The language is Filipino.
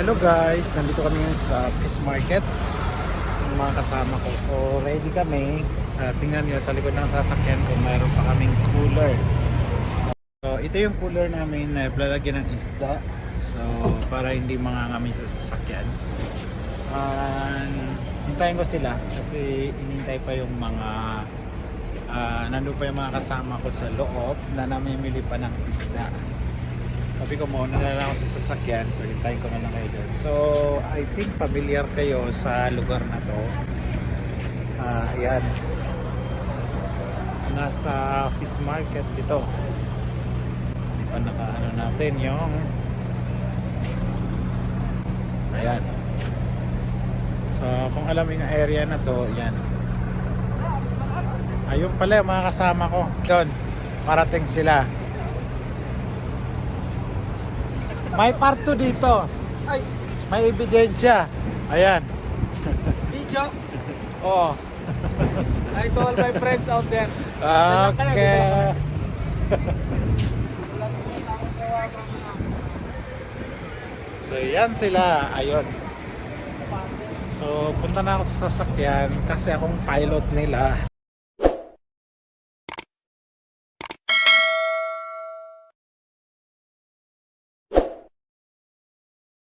Hello guys, nandito kami ngayon sa fish market. Yung mga kasama ko. So ready kami. Tingnan nyo sa likod ng sasakyan kung mayroon pa kaming cooler. So ito yung cooler namin na lalagyan ng isda. So para hindi mangangami sa sasakyan. Hintayin ko sila kasi inintay pa yung mga nandun pa yung mga kasama ko sa loob na namimili pa ng isda. Sabi ko muna na lang ako sa sasakyan, so hintayin ko na lang kayo dyan. So I think familiar kayo sa lugar na to. Ayan, nasa fish market dito. Hindi pa nakaano natin yung ayan. So kung alam yung area na to, yan. Ayun pala yung mga kasama ko doon, parating sila. May part 2 dito. Ay, May ebidensya. Ayan. video. Oo. I told my friends out there. Okay. So yan sila. Ayun. So punta na ako sa sasakyan kasi akong pilot nila.